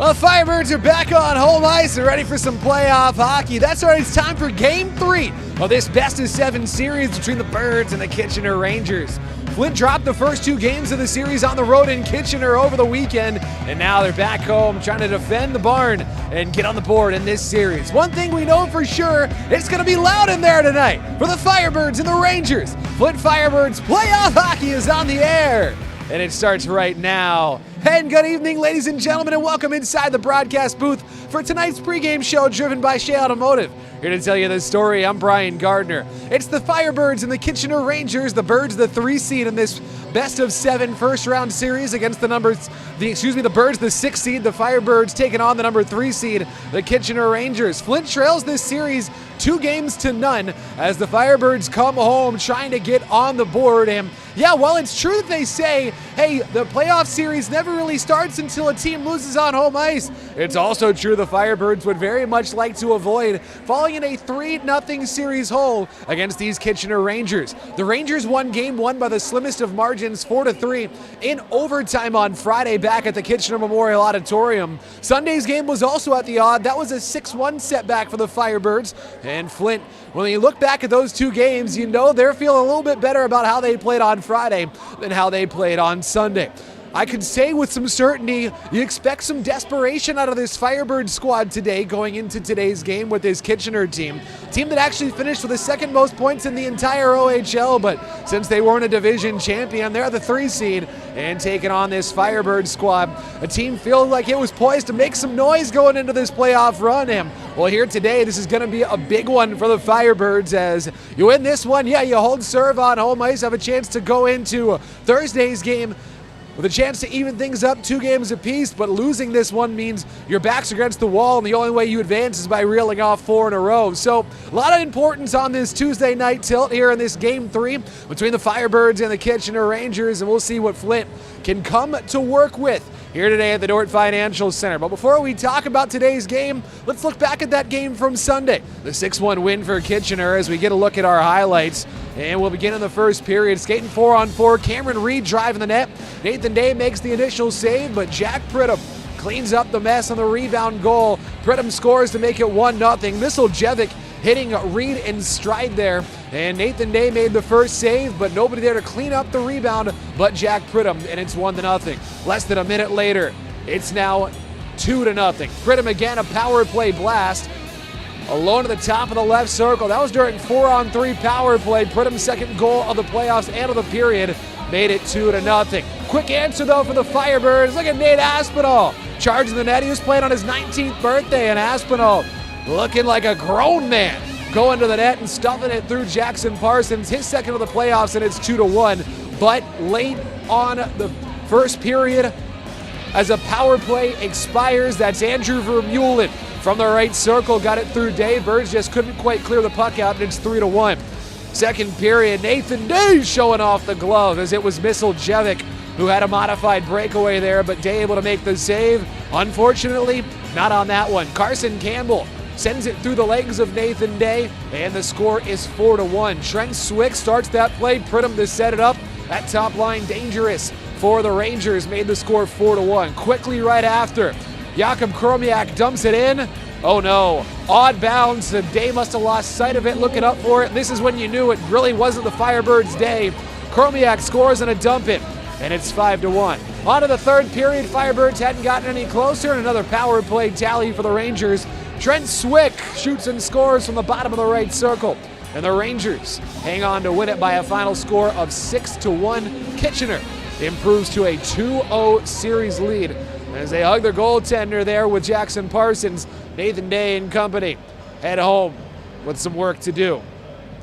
Well, Firebirds are back on home ice and ready for some playoff hockey. That's right, it's time for Game 3 of this best-of-7 series between the Birds and the Kitchener Rangers. Flint dropped the first 2 games of the series on the road in Kitchener over the weekend, and now they're back home trying to defend the barn and get on the board in this series. One thing we know for sure, it's going to be loud in there tonight for the Firebirds and the Rangers. Flint Firebirds playoff hockey is on the air, and it starts right now. And good evening, ladies and gentlemen, and welcome inside the broadcast booth for tonight's pregame show driven by Shea Automotive. Here to tell you this story, I'm Brian Gardner. It's the Firebirds and the Kitchener Rangers, the Birds the 3 seed in this best-of-7 first-round series against the Birds the 6 seed, the Firebirds taking on the number 3 seed, the Kitchener Rangers. Flint trails this series 2-0 as the Firebirds come home trying to get on the board. And yeah, while it's true that they say, hey, the playoff series never really starts until a team loses on home ice, it's also true the Firebirds would very much like to avoid falling in a 3-0 series hole against these Kitchener Rangers. The Rangers won Game 1 by the slimmest of margins, 4-3, in overtime on Friday back at the Kitchener Memorial Auditorium. Sunday's game was also at the odd. That was a 6-1 setback for the Firebirds. And Flint, when you look back at those 2 games, you know they're feeling a little bit better about how they played on Friday than how they played on Sunday. I could say with some certainty, you expect some desperation out of this Firebird squad today going into today's game with this Kitchener team that actually finished with the second most points in the entire OHL, but since they weren't a division champion, they're the 3 seed and taking on this Firebird squad. A team feels like it was poised to make some noise going into this playoff run. And well, here today, this is going to be a big one for the Firebirds as you win this one. Yeah, you hold serve on home ice, have a chance to go into Thursday's game with a chance to even things up 2 games apiece, but losing this one means your back's against the wall, and the only way you advance is by reeling off 4 in a row. So a lot of importance on this Tuesday night tilt here in this Game 3 between the Firebirds and the Kitchener Rangers, and we'll see what Flint can come to work with here today at the Dort Financial Center. But before we talk about today's game, let's look back at that game from Sunday. The 6-1 win for Kitchener as we get a look at our highlights. And we'll begin in the first period. Skating 4-on-4, Cameron Reed driving the net. Nathan Day makes the initial save, but Jack Pridham cleans up the mess on the rebound goal. Pridham scores to make it 1-0. Misseljevic hitting Reed in stride there. And Nathan Day made the first save, but nobody there to clean up the rebound but Jack Pridham, and it's 1-0. Less than a minute later, it's now 2-0. Pridham again, a power play blast. Alone at the top of the left circle. That was during 4-on-3 power play. Pridham's second goal of the playoffs and of the period made it 2-0. Quick answer though for the Firebirds. Look at Nate Aspinall charging the net. He was playing on his 19th birthday, and Aspinall looking like a grown man, going to the net and stuffing it through Jackson Parsons. His second of the playoffs, and it's 2-1. But late on the first period, as a power play expires, that's Andrew Vermeulen from the right circle, got it through Day. Birds just couldn't quite clear the puck out, and it's 3-1. Second period, Nathan Day showing off the glove as it was Misseljevic who had a modified breakaway there, but Day able to make the save. Unfortunately, not on that one. Carson Campbell sends it through the legs of Nathan Day, and the score is 4-1. Trent Swick starts that play. Pridham to set it up. That top line dangerous for the Rangers, made the score 4-1. Quickly right after, Jakub Kromiak dumps it in. Oh no, odd bounce. Day must have lost sight of it, looking up for it. This is when you knew it really wasn't the Firebirds' day. Kromiak scores on a dump in, and it's 5-1. On to the third period, Firebirds hadn't gotten any closer, and another power play tally for the Rangers. Trent Swick shoots and scores from the bottom of the right circle, and the Rangers hang on to win it by a final score of 6-1. Kitchener improves to a 2-0 series lead as they hug their goaltender there with Jackson Parsons. Nathan Day and company head home with some work to do.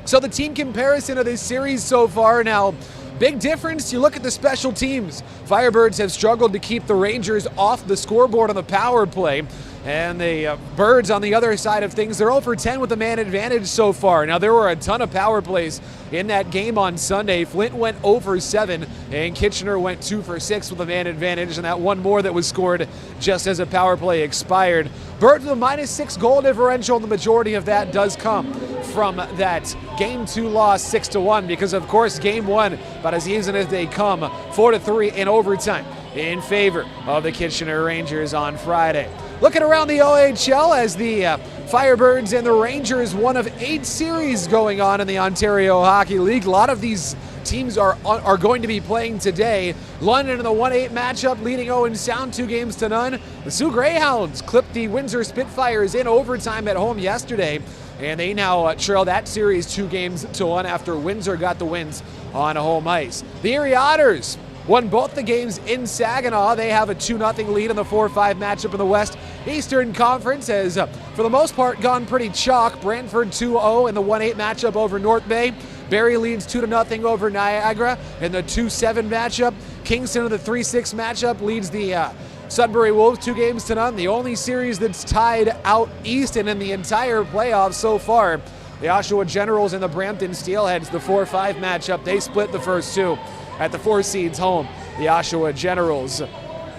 So the team comparison of this series so far now, big difference, you look at the special teams. Firebirds have struggled to keep the Rangers off the scoreboard on the power play. And the Birds on the other side of things, they're 0 for 10 with the man advantage so far. Now, there were a ton of power plays in that game on Sunday. Flint went 0 for 7, and Kitchener went 2 for 6 with a man advantage, and that one more that was scored just as a power play expired. Birds with a -6 goal differential, and the majority of that does come from that Game 2 loss 6-1, because, of course, Game 1, about as easy as they come, 4-3 in overtime. in favor of the Kitchener Rangers on Friday. Looking around the OHL as the Firebirds and the Rangers, one of 8 series going on in the Ontario Hockey League. A lot of these teams are going to be playing today. London in the 1-8 matchup, leading Owen Sound 2-0. The Sioux Greyhounds clipped the Windsor Spitfires in overtime at home yesterday, and they now trail that series 2-1 after Windsor got the wins on home ice. The Erie Otters won both the games in Saginaw. They have a 2-0 lead in the 4-5 matchup in the West Eastern Conference, has for the most part gone pretty chalk. Brantford 2-0 in the 1-8 matchup over North Bay. Barrie leads 2-0 over Niagara in the 2-7 matchup. Kingston in the 3-6 matchup leads the Sudbury Wolves 2-0. The only series that's tied out east and in the entire playoffs so far, the Oshawa Generals and the Brampton Steelheads, the 4-5 matchup. They split the first two at the 4 seeds home, the Oshawa Generals,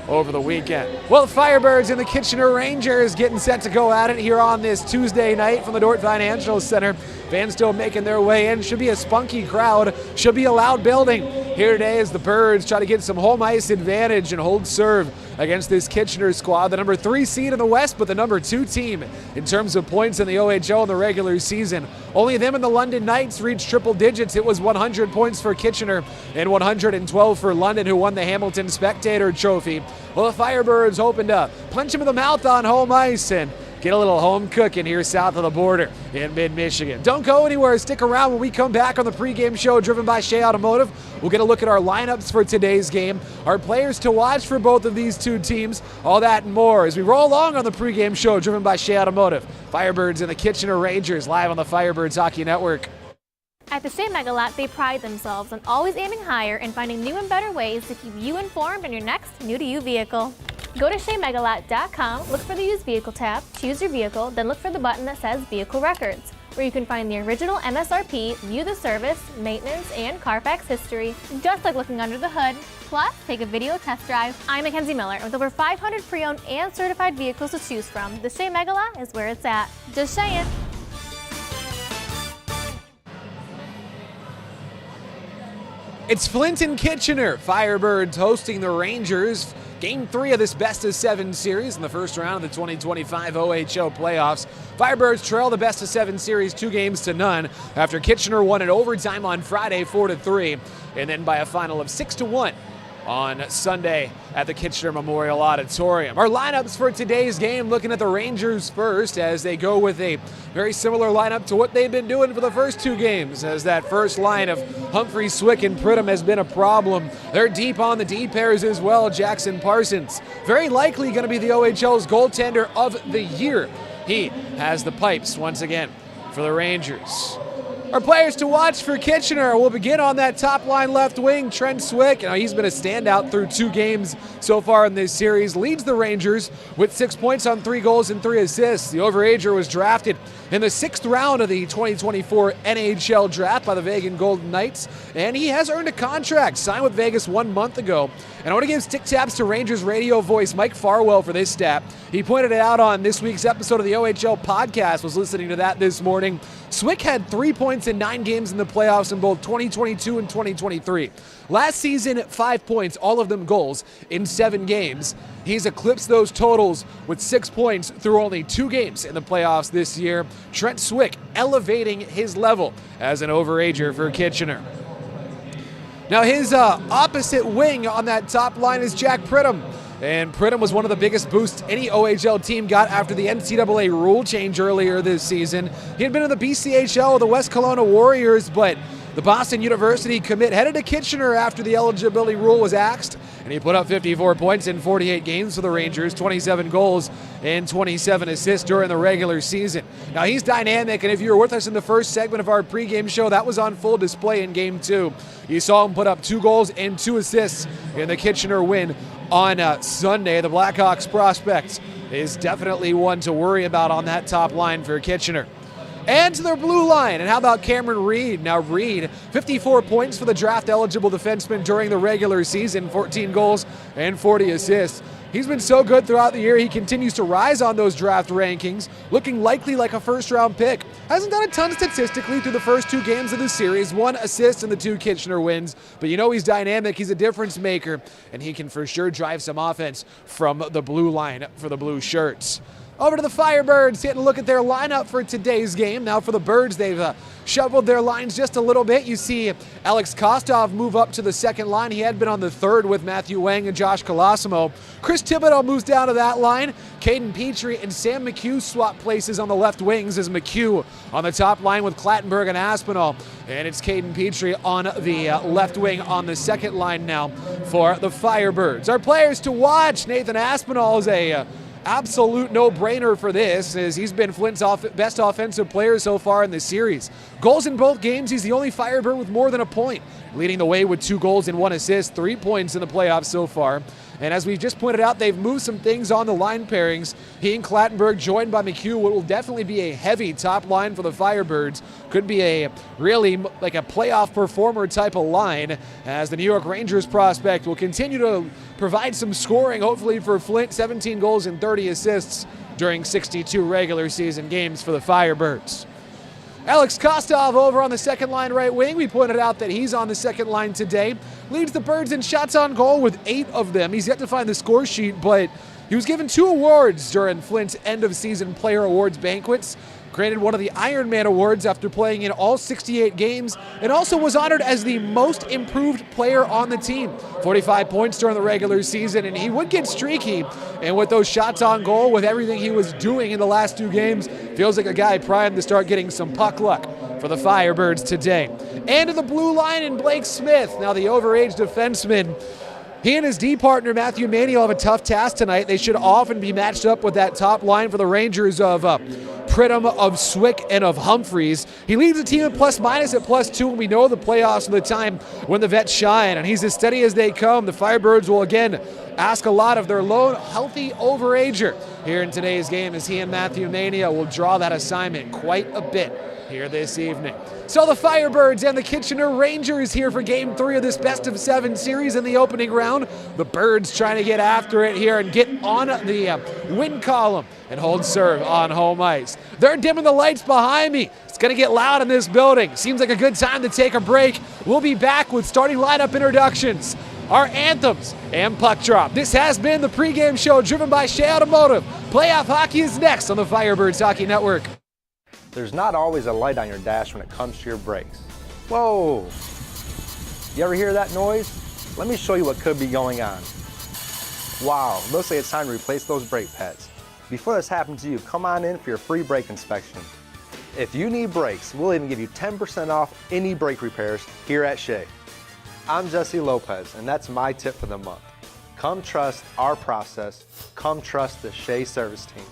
over the weekend. Well, the Firebirds and the Kitchener Rangers getting set to go at it here on this Tuesday night from the Dort Financial Center. Fans still making their way in. Should be a spunky crowd. Should be a loud building here today as the Birds try to get some home ice advantage and hold serve against this Kitchener squad, the number 3 seed in the West, but the number 2 team in terms of points in the OHL in the regular season. Only them and the London Knights reached triple digits. It was 100 points for Kitchener and 112 for London, who won the Hamilton Spectator Trophy. Well, the Firebirds hoping to punch him in the mouth on home ice and get a little home cooking here south of the border in mid-Michigan. Don't go anywhere. Stick around when we come back on the pregame show driven by Shea Automotive. We'll get a look at our lineups for today's game, our players to watch for both of these two teams, all that and more as we roll along on the pregame show driven by Shea Automotive. Firebirds and the Kitchener Rangers live on the Firebirds Hockey Network. At the Shea Megalot, they pride themselves on always aiming higher and finding new and better ways to keep you informed on your next new-to-you vehicle. Go to SheaMegalot.com, look for the used vehicle tab, choose your vehicle, then look for the button that says Vehicle Records, where you can find the original MSRP, view the service, maintenance, and Carfax history, just like looking under the hood. Plus, take a video test drive. I'm Mackenzie Miller. With over 500 pre-owned and certified vehicles to choose from, the Shea Megalot is where it's at. Just saying. It's Flint and Kitchener. Firebirds hosting the Rangers. Game 3 of this best-of-7 series in the first round of the 2025 OHL playoffs. Firebirds trail the best-of-7 series 2-0 after Kitchener won in overtime on Friday 4-3, and then by a final of 6-1 on Sunday at the Kitchener Memorial Auditorium. Our lineups for today's game, looking at the Rangers first as they go with a very similar lineup to what they've been doing for the first 2 games, as that first line of Humphrey, Swick, and Pridham has been a problem. They're deep on the D pairs as well. Jackson Parsons, very likely going to be the OHL's goaltender of the year. He has the pipes once again for the Rangers. Our players to watch for Kitchener will begin on that top line left wing. Trent Swick, he's been a standout through 2 games so far in this series. Leads the Rangers with 6 points on 3 goals and 3 assists. The overager was drafted in the 6th round of the 2024 NHL draft by the Vegas Golden Knights, and he has earned a contract, signed with Vegas 1 month ago. And I want to give stick taps to Rangers radio voice Mike Farwell for this stat. He pointed it out on this week's episode of the OHL podcast, was listening to that this morning. Swick had 3 points in 9 games in the playoffs in both 2022 and 2023. Last season, 5 points, all of them goals, in 7 games. He's eclipsed those totals with 6 points through only 2 games in the playoffs this year. Trent Swick elevating his level as an overager for Kitchener. Now his opposite wing on that top line is Jack Pridham. And Pridham was one of the biggest boosts any OHL team got after the NCAA rule change earlier this season. He had been in the BCHL with the West Kelowna Warriors, but the Boston University commit headed to Kitchener after the eligibility rule was axed, and he put up 54 points in 48 games for the Rangers, 27 goals and 27 assists during the regular season. Now he's dynamic, and if you were with us in the first segment of our pregame show, that was on full display in Game 2. You saw him put up 2 goals and 2 assists in the Kitchener win on Sunday. The Blackhawks prospect is definitely one to worry about on that top line for Kitchener. And to their blue line. And how about Cameron Reed? Now Reed, 54 points for the draft-eligible defenseman during the regular season, 14 goals and 40 assists. He's been so good throughout the year, he continues to rise on those draft rankings, looking likely like a first-round pick. Hasn't done a ton statistically through the first 2 games of the series, 1 assist in the 2 Kitchener wins, but you know he's dynamic, he's a difference maker, and he can for sure drive some offense from the blue line for the blue shirts. Over to the Firebirds, taking a look at their lineup for today's game. Now for the Birds, they've shuffled their lines just a little bit. You see Alex Kostov move up to the second line. He had been on the third with Matthew Wang and Josh Colosimo. Chris Thibodeau moves down to that line. Caden Petrie and Sam McHugh swap places on the left wings as McHugh on the top line with Clattenburg and Aspinall. And it's Caden Petrie on the left wing on the second line now for the Firebirds. Our players to watch, Nathan Aspinall is a absolute no-brainer for this, as he's been Flint's best offensive player so far in this series. Goals in both games, he's the only Firebird with more than a point, leading the way with 2 goals and 1 assist, 3 points in the playoffs so far. And as we've just pointed out, they've moved some things on the line pairings. He and Clattenburg joined by McHugh, what will definitely be a heavy top line for the Firebirds. Could be a really like a playoff performer type of line, as the New York Rangers prospect will continue to provide some scoring, hopefully for Flint, 17 goals and 30 assists during 62 regular season games for the Firebirds. Alex Kostov over on the second line right wing. We pointed out that he's on the second line today. Leads the Birds in shots on goal with 8 of them. He's yet to find the score sheet, but he was given 2 awards during Flint's end-of-season player awards banquets. Granted one of the Iron Man awards after playing in all 68 games, and also was honored as the most improved player on the team. 45 points during the regular season, and he would get streaky. And with those shots on goal, with everything he was doing in the last 2 games, feels like a guy primed to start getting some puck luck for the Firebirds today. And to the blue line in Blake Smith. Now the overage defenseman, he and his D partner Matthew Maney will have a tough task tonight. They should often be matched up with that top line for the Rangers of Pridham, of Swick, and of Humphreys. He leads the team in plus-minus at +2, and we know the playoffs are the time when the vets shine, and he's as steady as they come. The Firebirds will again ask a lot of their lone, healthy overager here in today's game, as he and Matthew Mania will draw that assignment quite a bit here this evening. So the Firebirds and the Kitchener Rangers here for Game 3 of this best-of-7 series in the opening round. The Birds trying to get after it here and get on the win column and hold serve on home ice. They're dimming the lights behind me. It's going to get loud in this building. Seems like a good time to take a break. We'll be back with starting lineup introductions, our anthems, and puck drop. This has been the pregame show driven by Shea Automotive. Playoff hockey is next on the Firebirds Hockey Network. There's not always a light on your dash when it comes to your brakes. Whoa! You ever hear that noise? Let me show you what could be going on. Wow, looks like it's time to replace those brake pads. Before this happens to you, come on in for your free brake inspection. If you need brakes, we'll even give you 10% off any brake repairs here at Shea. I'm Jesse Lopez, and that's my tip for the month. Come trust our process. Come trust the Shea service team.